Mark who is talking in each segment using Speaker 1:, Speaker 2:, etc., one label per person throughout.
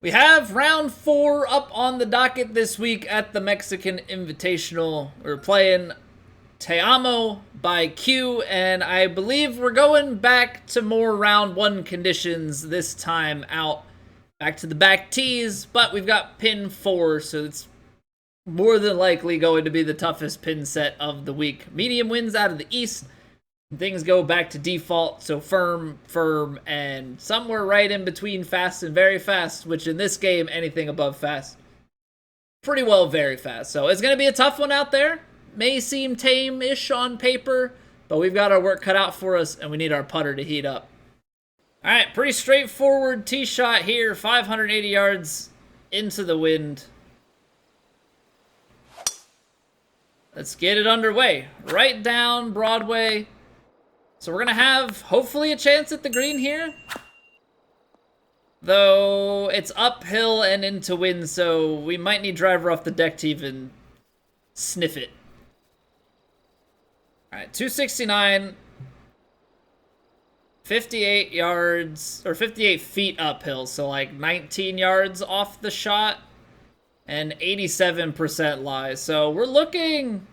Speaker 1: We have round 4 up on the docket this week at the Mexican Invitational. We're playing Te Amo by Q, and I believe we're going back to more round 1 conditions this time out. Back to the back tees, but we've got pin 4, so it's more than likely going to be the toughest pin set of the week. Medium wins out of the east. Things go back to default, so firm, and somewhere right in between fast and very fast, which in this game, anything above fast, pretty well very fast. So it's going to be a tough one out there. May seem tame-ish on paper, but we've got our work cut out for us, and we need our putter to heat up. All right, pretty straightforward tee shot here, 580 yards into the wind. Let's get it underway. Right down Broadway. So we're going to have, hopefully, a chance at the green here. Though it's uphill and into wind, so we might need driver off the deck to even sniff it. Alright, 269. 58 yards, or 58 feet uphill, so like 19 yards off the shot. And 87% lie. So we're looking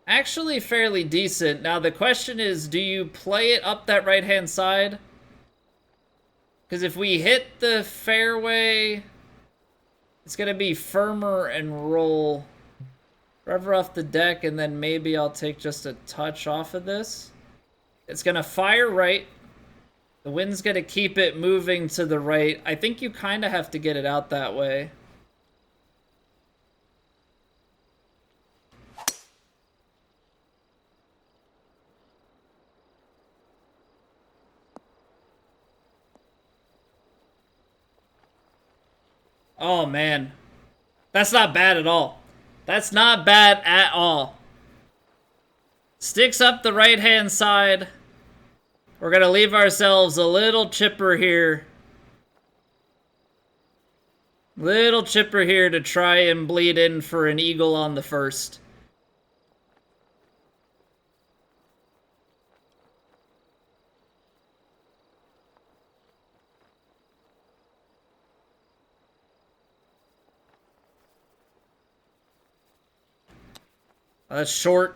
Speaker 1: actually fairly decent. Now the question is, do you play it up that right hand side? Because if we hit the fairway, it's going to be firmer and roll. Driver off the deck, and then maybe I'll take just a touch off of this. It's going to fire right. The wind's going to keep it moving to the right. I think you kind of have to get it out that way. Oh, man. That's not bad at all. That's not bad at all. Sticks up the right-hand side. We're going to leave ourselves a little chipper here. Little chipper here to try and bleed in for an eagle on the first. That's short.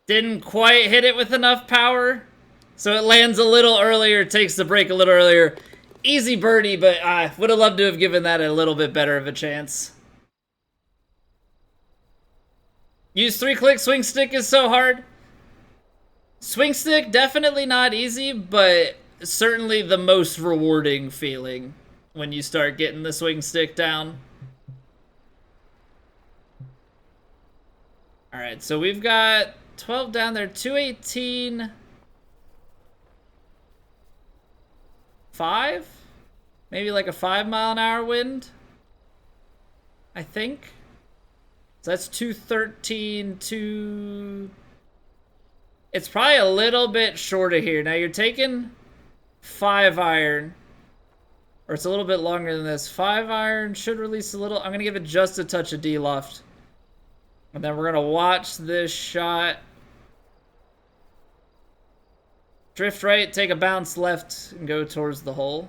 Speaker 1: Didn't quite hit it with enough power. So it lands a little earlier, takes the break a little earlier. Easy birdie, but I would have loved to have given that a little bit better of a chance. Use 3-click swing stick is so hard. Swing stick, definitely not easy, but certainly the most rewarding feeling when you start getting the swing stick down. Alright, so we've got 12 down there, 218. 5? Maybe like a 5-mile-an-hour wind? I think. So that's 213, 2... It's probably a little bit short of here. Now you're taking 5-iron. Or it's a little bit longer than this. 5-iron should release a little. I'm going to give it just a touch of D-loft. And then we're going to watch this shot. Drift right, take a bounce left, and go towards the hole.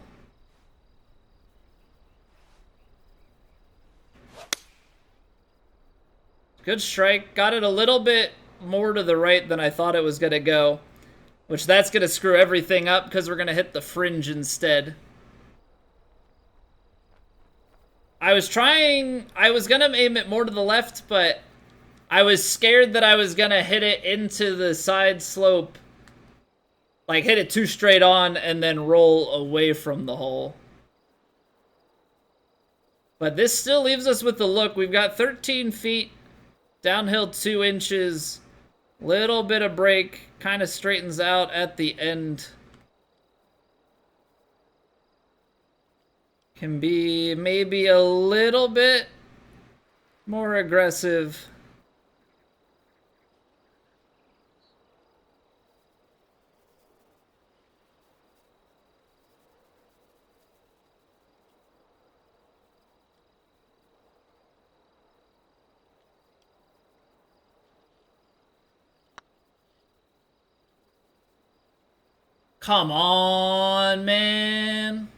Speaker 1: Good strike. Got it a little bit more to the right than I thought it was going to go. Which that's going to screw everything up because we're going to hit the fringe instead. I was going to aim it more to the left, but I was scared that I was going to hit it into the side slope. Like, hit it too straight on and then roll away from the hole. But this still leaves us with the look. We've got 13 feet, downhill 2 inches, little bit of break, kind of straightens out at the end. Can be maybe a little bit more aggressive. Come on, man.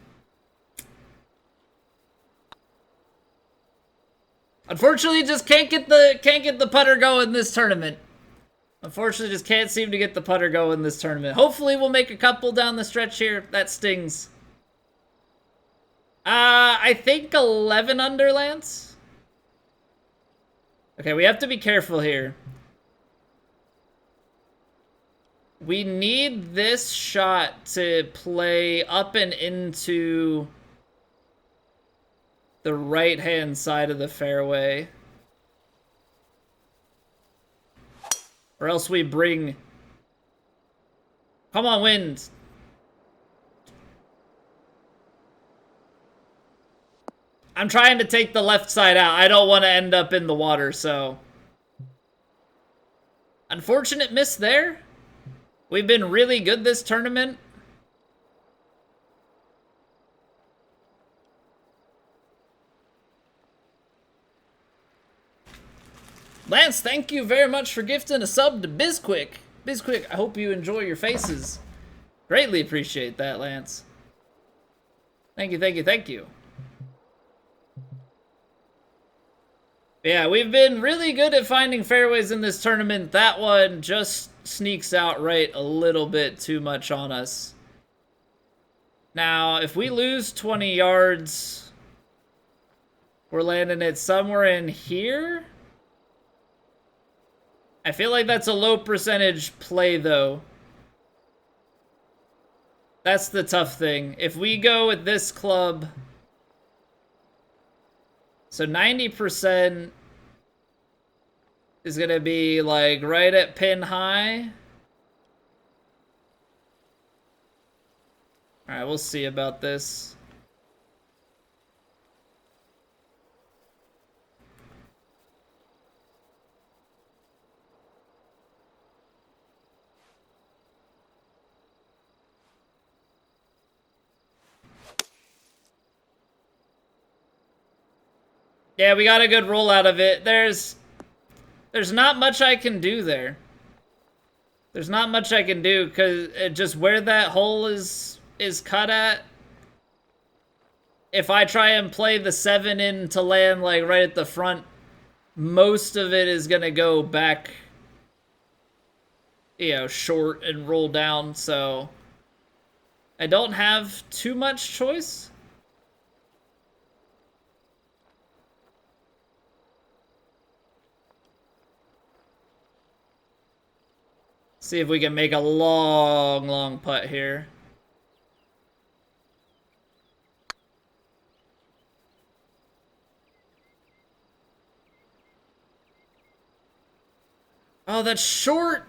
Speaker 1: Unfortunately, just can't get the putter going this tournament. Unfortunately, just can't seem to get the putter going this tournament. Hopefully, we'll make a couple down the stretch here. That stings. I think 11 under, Lance. Okay, we have to be careful here. We need this shot to play up and into the right-hand side of the fairway. Or else we bring... Come on, wind. I'm trying to take the left side out. I don't want to end up in the water, so... Unfortunate miss there. We've been really good this tournament. Lance, thank you very much for gifting a sub to Bizquick. Bizquick, I hope you enjoy your faces. Greatly appreciate that, Lance. Thank you, thank you, thank you. Yeah, we've been really good at finding fairways in this tournament. That one just sneaks out right a little bit too much on us. Now, if we lose 20 yards, we're landing it somewhere in here. I feel like that's a low percentage play, though. That's the tough thing. If we go with this club... So 90% is going to be like right at pin high. All right, we'll see about this. Yeah, we got a good roll out of it. There's not much I can do there. There's not much I can do because just where that hole is cut at. If I try and play the 7 in to land like right at the front, most of it is gonna go back, you know, short and roll down. So I don't have too much choice. See if we can make a long, long putt here. Oh, that's short.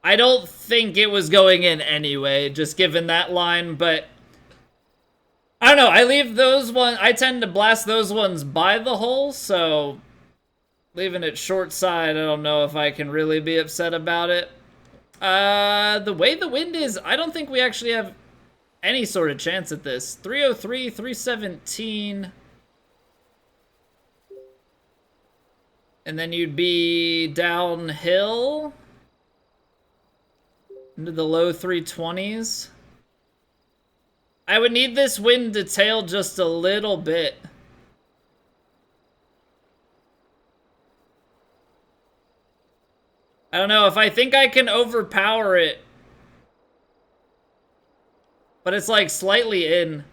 Speaker 1: I don't think it was going in anyway, just given that line, but I don't know. I leave those ones. I tend to blast those ones by the hole, so leaving it short side, I don't know if I can really be upset about it. The way the wind is, I don't think we actually have any sort of chance at this. 303, 317. And then you'd be downhill into the low 320s. I would need this wind to tail just a little bit. I don't know if I think I can overpower it. But it's like slightly in.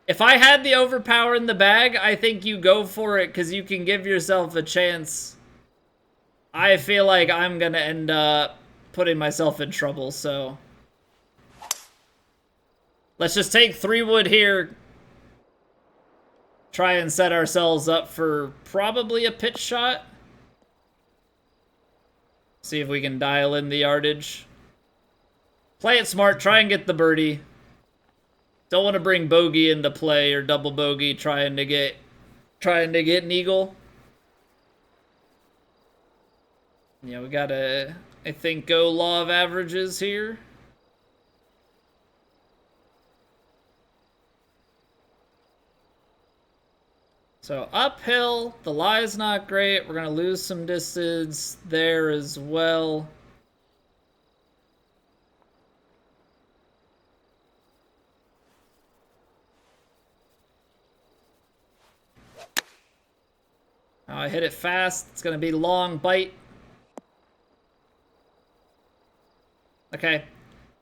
Speaker 1: If I had the overpower in the bag, I think you go for it because you can give yourself a chance. I feel like I'm going to end up putting myself in trouble, so. Let's just take 3 wood here. Try and set ourselves up for probably a pitch shot. See if we can dial in the yardage. Play it smart. Try and get the birdie. Don't want to bring bogey into play or double bogey trying to get an eagle. Yeah, we gotta, I think, go law of averages here. So uphill, the lie's not great. We're going to lose some distance there as well. I hit it fast. It's going to be long bite. Okay.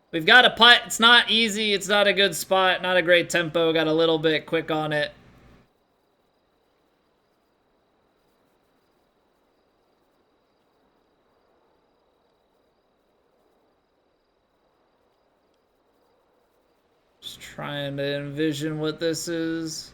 Speaker 1: We've got a putt. It's not easy. It's not a good spot. Not a great tempo. Got a little bit quick on it. Just trying to envision what this is.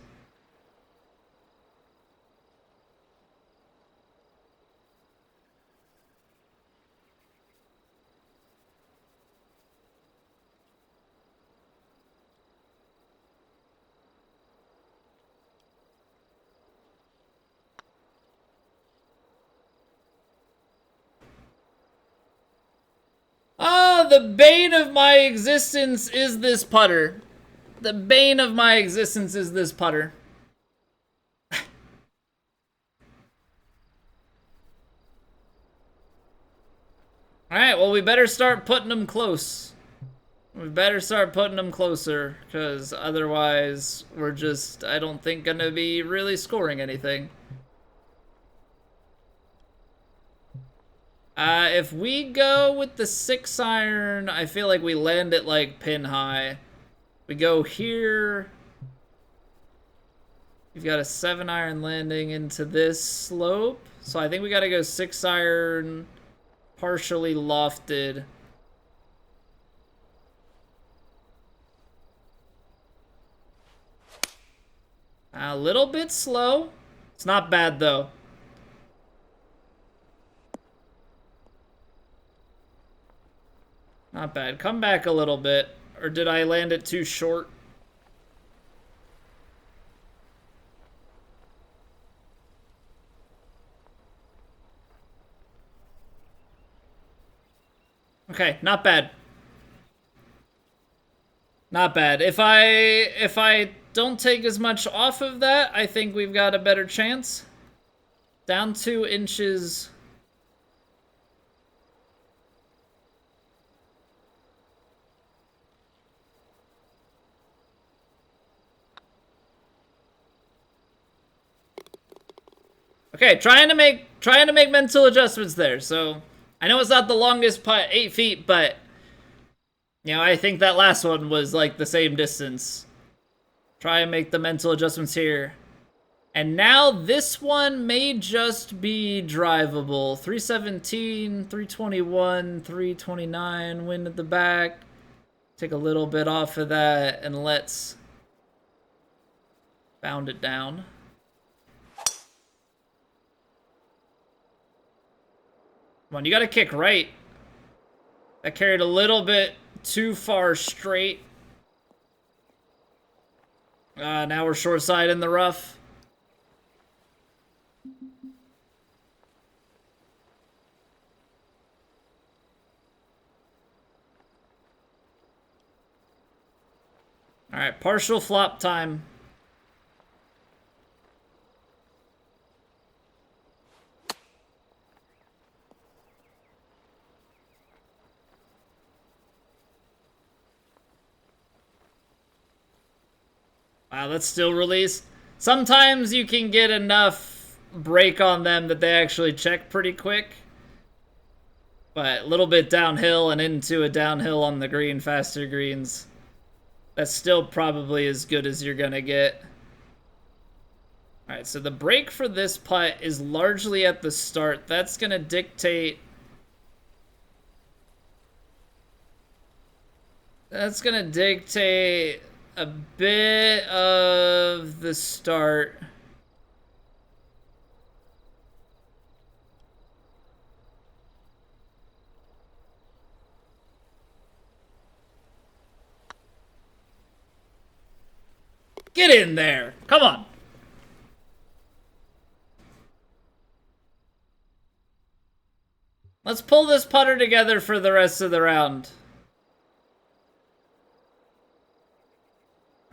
Speaker 1: Oh, the bane of my existence is this putter. The bane of my existence is this putter. Alright, well, we better start putting them close. We better start putting them closer, because otherwise we're just, I don't think, going to be really scoring anything. If we go with the 6-iron, I feel like we land it like pin high. We go here. We've got a 7-iron landing into this slope. So I think we got to go 6-iron, partially lofted. A little bit slow. It's not bad, though. Not bad. Come back a little bit. Or did I land it too short? Okay, not bad. Not bad. If I don't take as much off of that, I think we've got a better chance. Down 2 inches. Okay, trying to make mental adjustments there. So I know it's not the longest putt, 8 feet, but you know, I think that last one was like the same distance. Try and make the mental adjustments here. And now this one may just be drivable. 317, 321, 329, wind at the back. Take a little bit off of that and let's bound it down. Come on, you gotta kick right. That carried a little bit too far straight. Now we're short side in the rough. Alright, partial flop time. Wow, that's still released. Sometimes you can get enough break on them that they actually check pretty quick. But a little bit downhill and into a downhill on the green, faster greens. That's still probably as good as you're gonna get. Alright, so the break for this putt is largely at the start. That's gonna dictate... That's gonna dictate a bit of the start. Get in there. Come on. Let's pull this putter together for the rest of the round.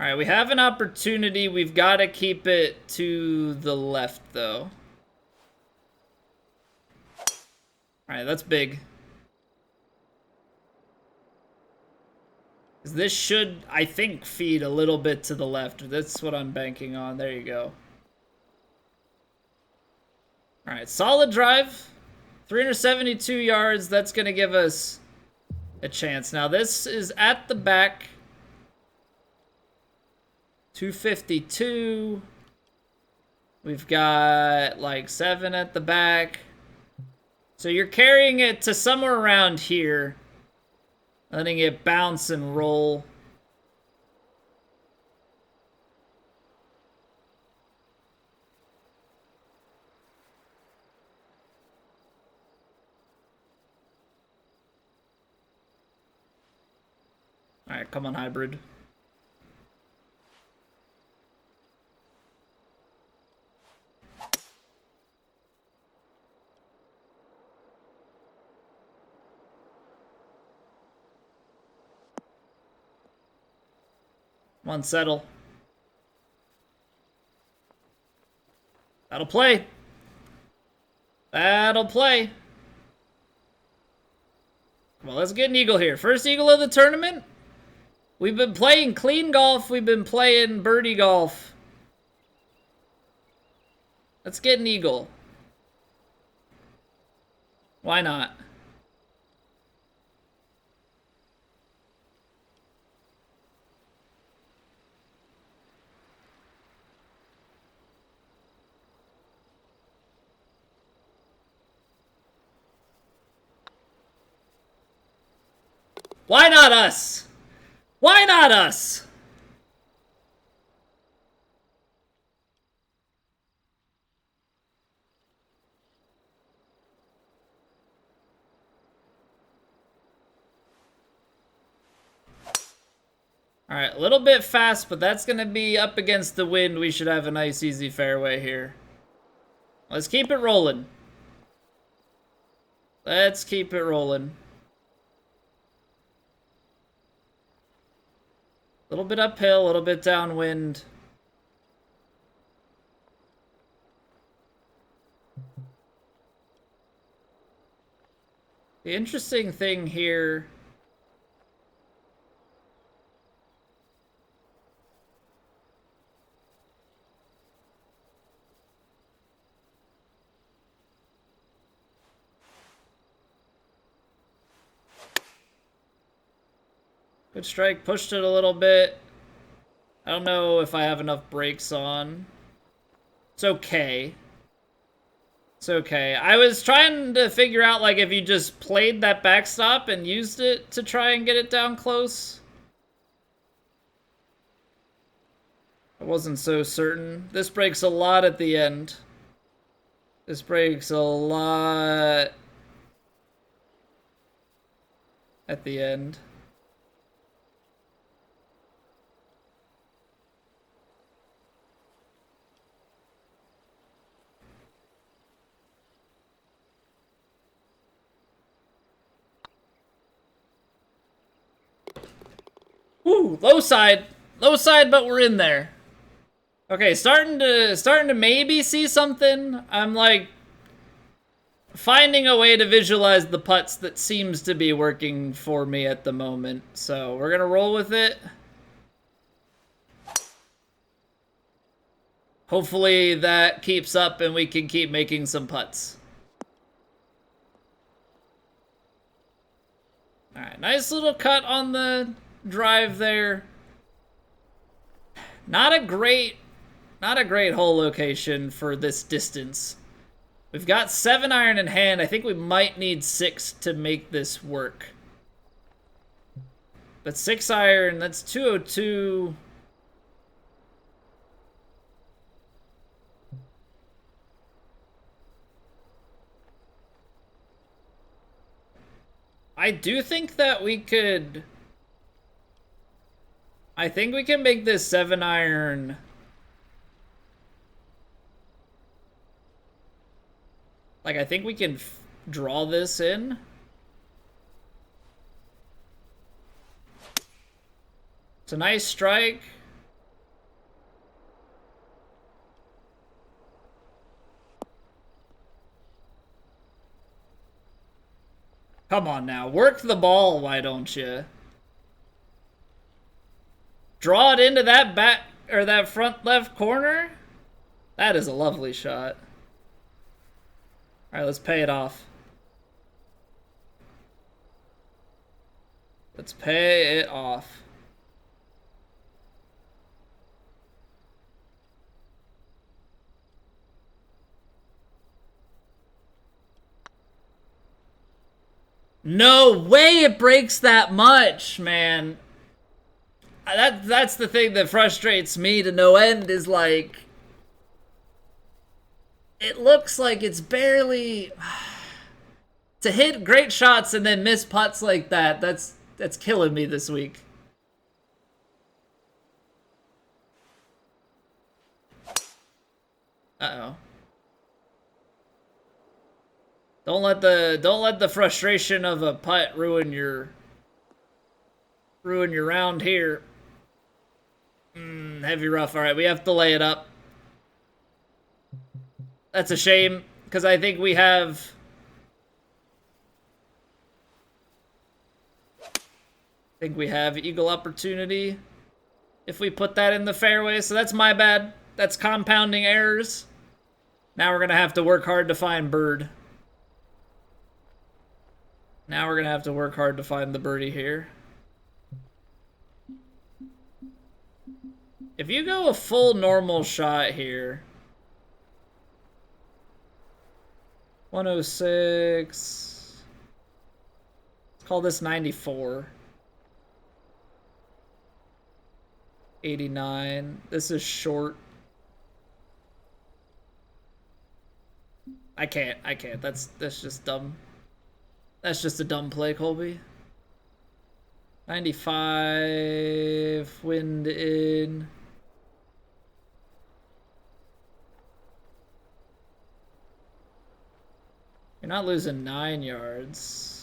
Speaker 1: All right, we have an opportunity. We've got to keep it to the left, though. All right, that's big. This should, I think, feed a little bit to the left. That's what I'm banking on. There you go. All right, solid drive. 372 yards. That's going to give us a chance. Now, this is at the back. 252. We've got like 7 at the back. So you're carrying it to somewhere around here. Letting it bounce and roll. All right, come on, hybrid. Come on, settle. That'll play. That'll play. Come on, let's get an eagle here. First eagle of the tournament. We've been playing clean golf. We've been playing birdie golf. Let's get an eagle. Why not? Why not us? Why not us? All right, a little bit fast, but that's going to be up against the wind. We should have a nice, easy fairway here. Let's keep it rolling. Let's keep it rolling. A little bit uphill, a little bit downwind. The interesting thing here... Good strike, pushed it a little bit. I don't know if I have enough brakes on. It's okay. It's okay. I was trying to figure out, like, if you just played that backstop and used it to try and get it down close. I wasn't so certain. This breaks a lot at the end. This breaks a lot at the end. Ooh, low side, but we're in there. Okay, starting to maybe see something. I'm like finding a way to visualize the putts that seems to be working for me at the moment. So we're gonna roll with it. Hopefully that keeps up and we can keep making some putts. All right, nice little cut on the drive there. Not a great hole location for this distance. We've got 7 iron in hand. I think we might need 6 to make this work. But 6 iron, that's 202. I do think that we could... I think we can make this 7 iron... Like, I think we can draw this in. It's a nice strike. Come on now. Work the ball, why don't you? Draw it into that back or that front left corner. That is a lovely shot. All right, let's pay it off. Let's pay it off. No way it breaks that much, man. That's the thing that frustrates me to no end is like it looks like it's barely to hit great shots and then miss putts like that. That's killing me this week. Uh-oh. Don't let the frustration of a putt ruin your round here. Heavy rough. All right, we have to lay it up. That's a shame because I think we have eagle opportunity if we put that in the fairway. So that's my bad. That's compounding errors. Now we're going to have to work hard to find bird. Now we're going to have to work hard to find the birdie here. If you go a full normal shot here. 106. Let's call this 94. 89. This is short. I can't. That's just dumb. That's just a dumb play, Colby. 95. Wind in. You're not losing 9 yards.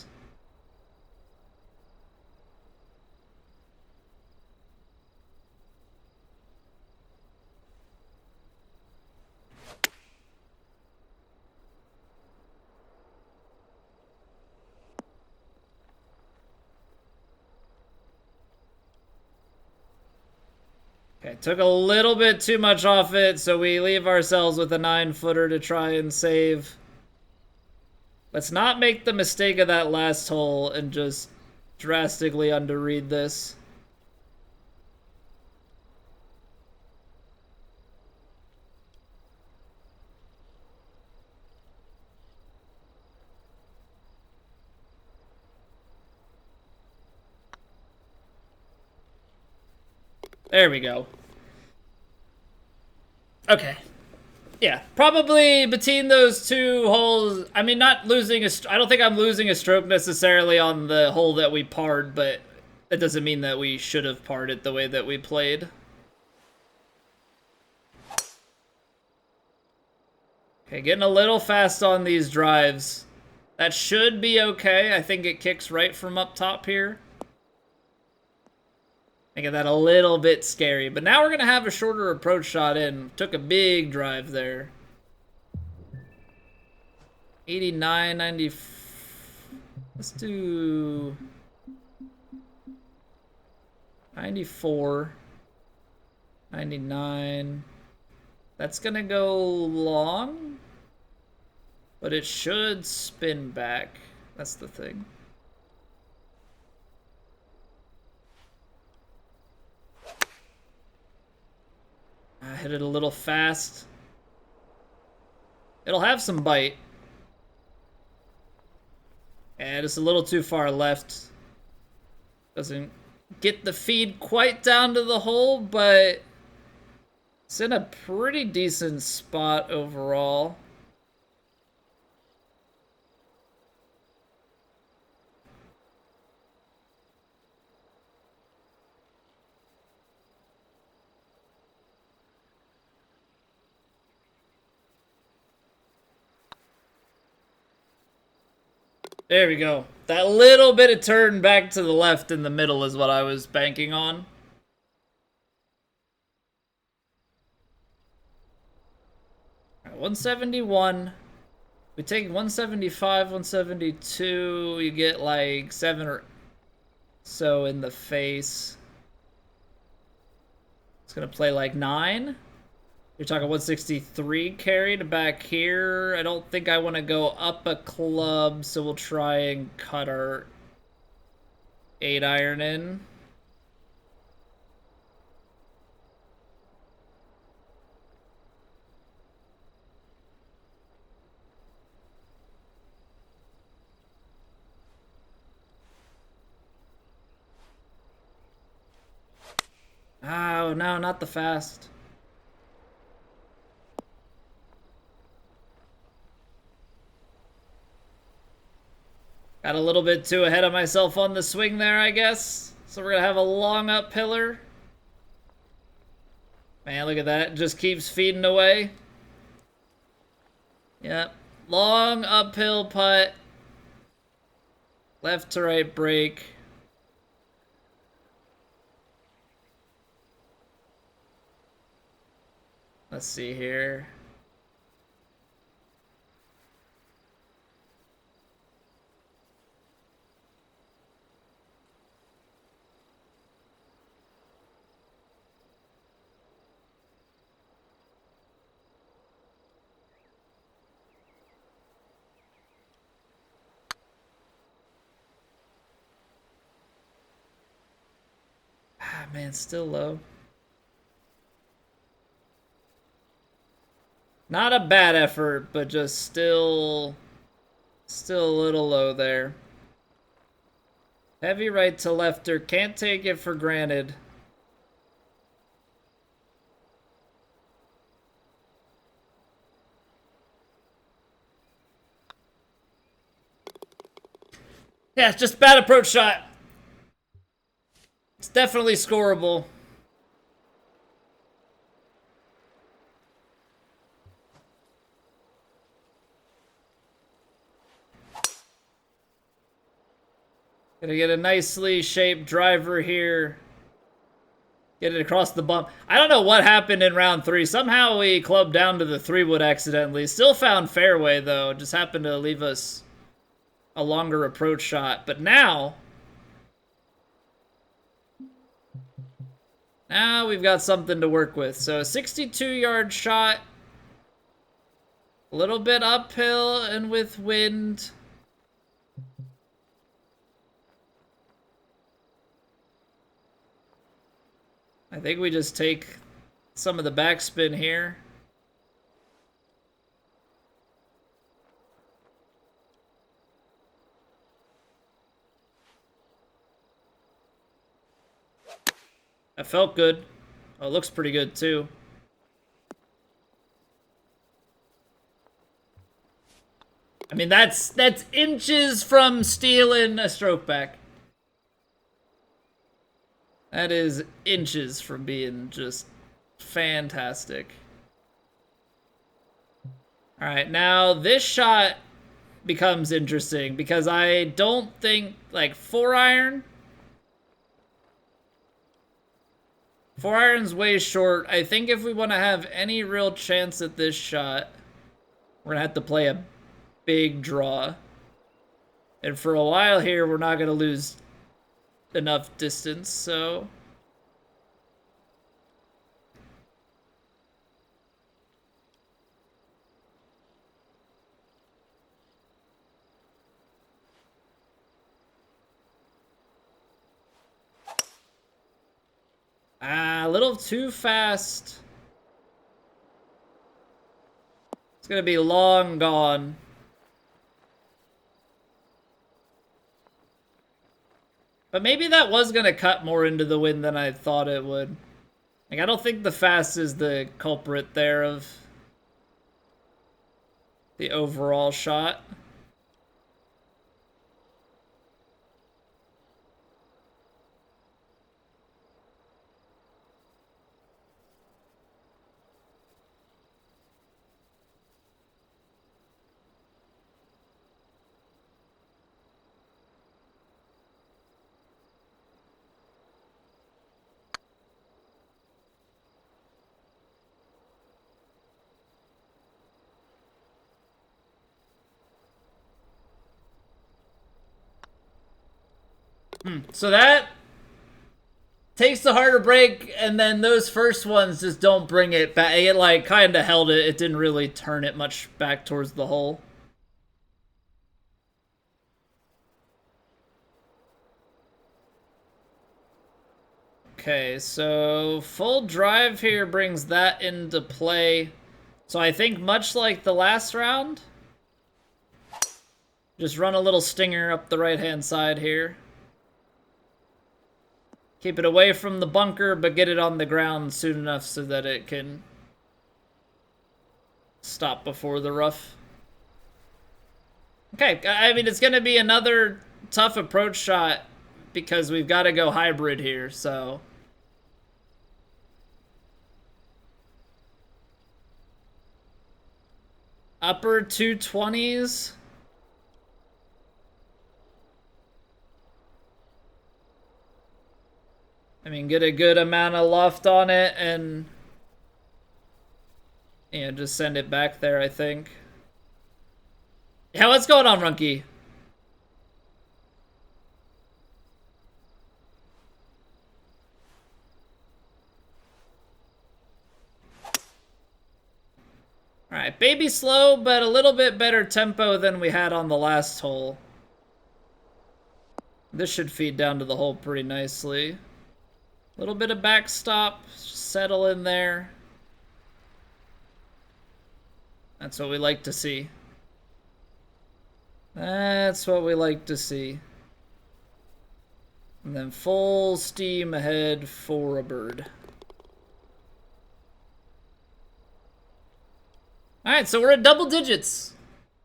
Speaker 1: Okay, took a little bit too much off it, so we leave ourselves with a 9-footer to try and save. Let's not make the mistake of that last hole and just drastically underread this. There we go. Okay. Yeah, probably between those two holes. I mean, not losing I don't think I'm losing a stroke necessarily on the hole that we parred, but that doesn't mean that we should have parred it the way that we played. Okay, getting a little fast on these drives. That should be okay. I think it kicks right from up top here. Making that a little bit scary. But now we're going to have a shorter approach shot in. Took a big drive there. 89, 90. Let's do 94. 99. That's going to go long. But it should spin back. That's the thing. I hit it a little fast. It'll have some bite. And it's a little too far left. Doesn't get the feed quite down to the hole, but it's in a pretty decent spot overall. There we go. That little bit of turn back to the left in the middle is what I was banking on. All right, 171. We take 175, 172, you get like 7 or so in the face. It's gonna play like 9. You're talking 163 carried back here. I don't think I want to go up a club, so we'll try and cut our 8-iron in. Oh, no, not the fast. Got a little bit too ahead of myself on the swing there, I guess. So we're going to have a long up-pillar. Man, look at that. It just keeps feeding away. Yep. Long uphill putt. Left to right break. Let's see here. Ah, man, still low. Not a bad effort, but just still a little low there. Heavy right to lefter, can't take it for granted. Yeah, just bad approach shot. It's definitely scoreable. Gonna get a nicely shaped driver here. Get it across the bump. I don't know what happened in round 3. Somehow we clubbed down to the 3-wood accidentally. Still found fairway, though. Just happened to leave us a longer approach shot. But now we've got something to work with. So a 62-yard shot. A little bit uphill and with wind. I think we just take some of the backspin here. That felt good. Oh, it looks pretty good too. I mean, that's inches from stealing a stroke back. That is inches from being just fantastic. All right, now this shot becomes interesting because I don't think, like, 4-iron. 4-iron's way short. I think if we want to have any real chance at this shot, we're going to have to play a big draw. And for a while here, we're not going to lose enough distance, so a little too fast. It's gonna be long gone. But maybe that was gonna cut more into the wind than I thought it would. Like, I don't think the fast is the culprit there of the overall shot. So that takes the harder break, and then those first ones just don't bring it back. It like kind of held it. It didn't really turn it much back towards the hole. Okay, so full drive here brings that into play. So I think much like the last round, just run a little stinger up the right-hand side here. Keep it away from the bunker, but get it on the ground soon enough so that it can stop before the rough. Okay, I mean, it's going to be another tough approach shot because we've got to go hybrid here, so... Upper 220s. I mean, get a good amount of loft on it and, you know, just send it back there, I think. Yeah, what's going on, Runky? Alright, baby slow, but a little bit better tempo than we had on the last hole. This should feed down to the hole pretty nicely. A little bit of backstop, settle in there. That's what we like to see. That's what we like to see. And then full steam ahead for a bird. Alright, so we're at double digits.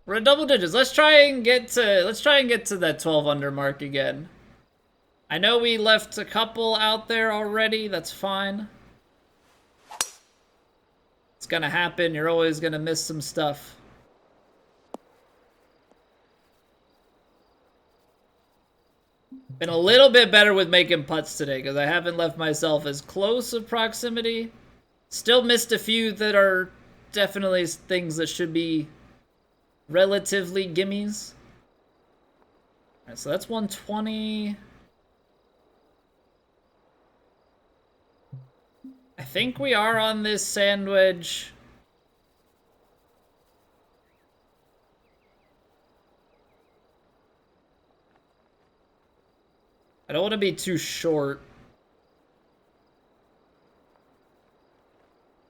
Speaker 1: We're at double digits. Let's try and get to that 12 under mark again. I know we left a couple out there already. That's fine. It's gonna happen. You're always gonna miss some stuff. Been a little bit better with making putts today because I haven't left myself as close of proximity. Still missed a few that are definitely things that should be relatively gimmies. Alright, so that's 120. I think we are on this sand wedge. I don't want to be too short.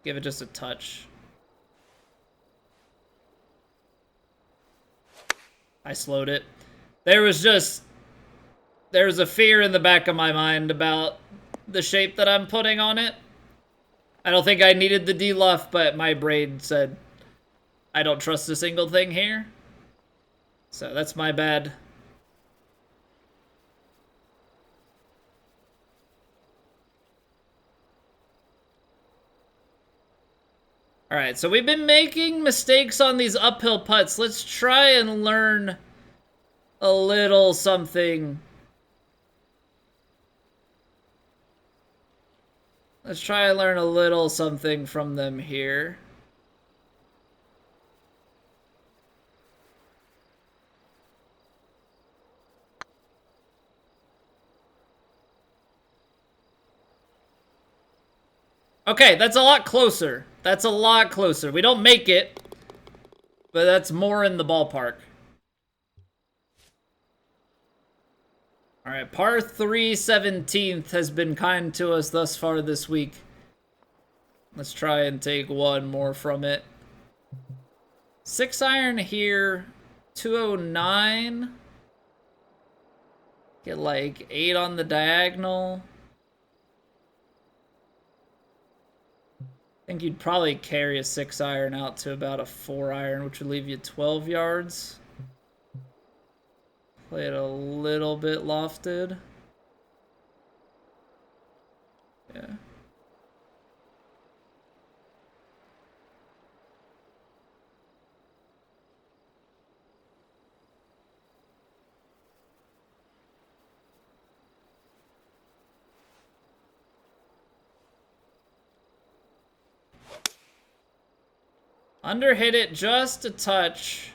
Speaker 1: Give it just a touch. I slowed it. There was a fear in the back of my mind about the shape that I'm putting on it. I don't think I needed the deluff, but my brain said, I don't trust a single thing here. So that's my bad. Alright, so we've been making mistakes on these uphill putts. Let's try and learn a little something. Let's try and learn a little something from them here. Okay, that's a lot closer. That's a lot closer. We don't make it, but that's more in the ballpark. Alright, par 3 17th has been kind to us thus far this week. Let's try and take one more from it. 6 iron here, 209. Get like 8 on the diagonal. I think you'd probably carry a 6 iron out to about a 4 iron, which would leave you 12 yards. Play it a little bit lofted. Yeah. Underhit it just a touch.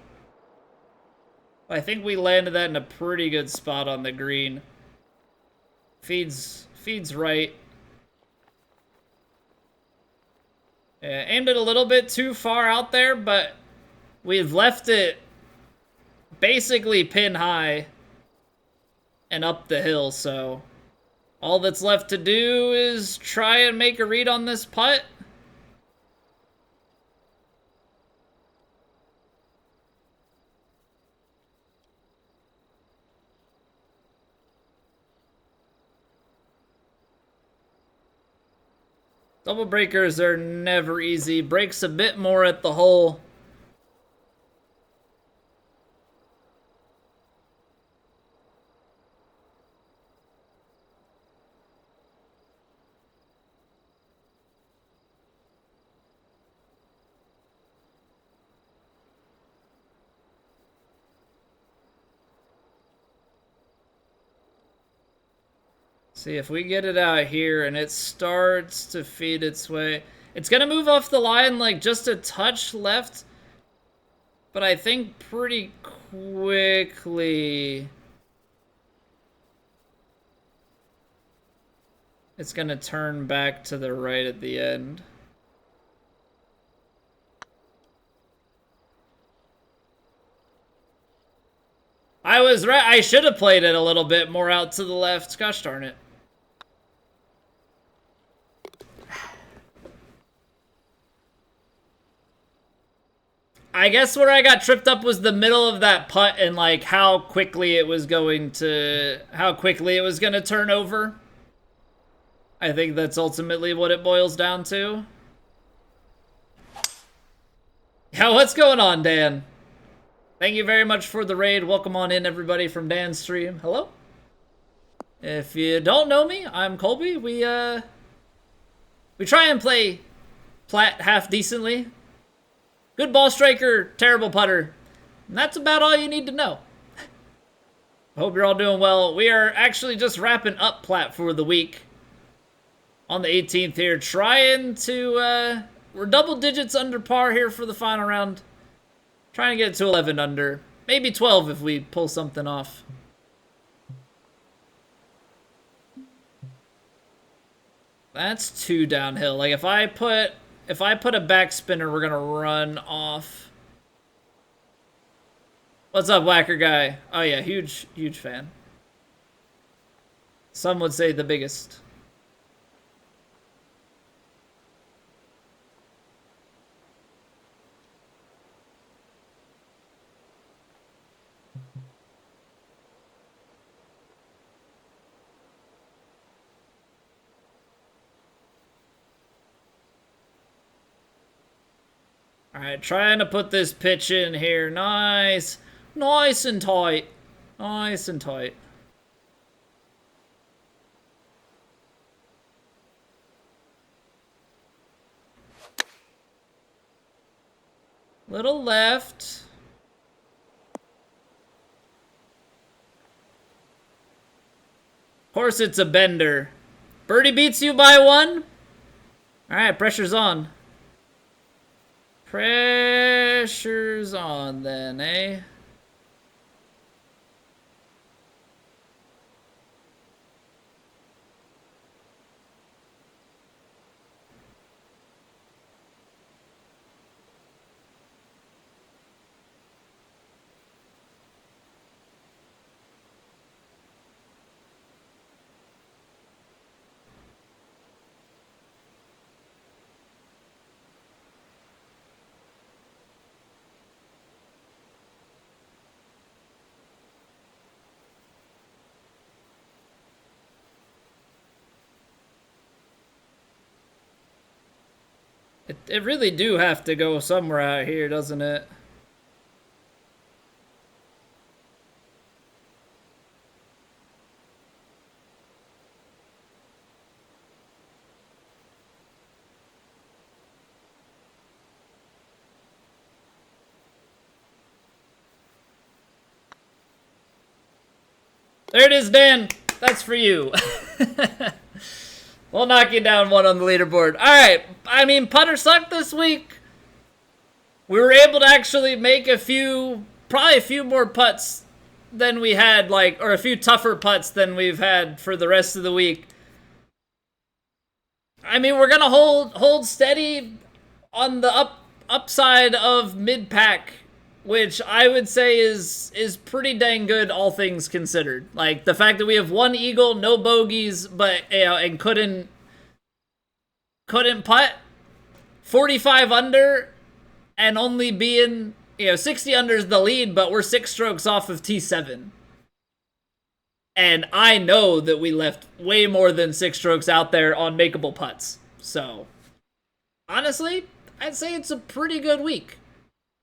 Speaker 1: I think we landed that in a pretty good spot on the green. Feeds right. Yeah, aimed it a little bit too far out there, but we've left it basically pin high and up the hill, so all that's left to do is try and make a read on this putt. Double breakers are never easy. Breaks a bit more at the hole. See, if we get it out here and it starts to feed its way. It's going to move off the line like just a touch left. But I think pretty quickly it's going to turn back to the right at the end. I was right. I should have played it a little bit more out to the left. Gosh darn it. I guess where I got tripped up was the middle of that putt and like how quickly it was going to turn over. I think that's ultimately what it boils down to. Yeah, what's going on, Dan? Thank you very much for the raid. Welcome on in, everybody, from Dan's stream. Hello. If you don't know me, I'm Colby. We try and play Plat half decently. Good ball striker, terrible putter. And that's about all you need to know. I hope you're all doing well. We are actually just wrapping up Plat for the week. On the 18th here. Trying to, we're double digits under par here for the final round. Trying to get to 11 under. Maybe 12 if we pull something off. That's too downhill. Like if I put a back spinner, we're gonna run off. What's up, Whacker Guy? Oh yeah, huge fan. Some would say the biggest. Alright, trying to put this pitch in here. Nice. Nice and tight. Nice and tight. Little left. Of course it's a bender. Birdie beats you by one? Alright, pressure's on. Pressure's on then, eh? It really do have to go somewhere out here, doesn't it? There it is, Dan. That's for you. We'll knock you down one on the leaderboard. All right. I mean, putter sucked this week. We were able to actually make probably a few more putts than we had, like, or a few tougher putts than we've had for the rest of the week. I mean, we're gonna hold steady on the upside of mid pack, which I would say is pretty dang good, all things considered. Like the fact that we have one eagle, no bogeys, but and couldn't putt, 45 under, and only being 60 under is the lead, but we're 6 strokes off of T7. And I know that we left way more than 6 strokes out there on makeable putts. So, honestly, I'd say it's a pretty good week.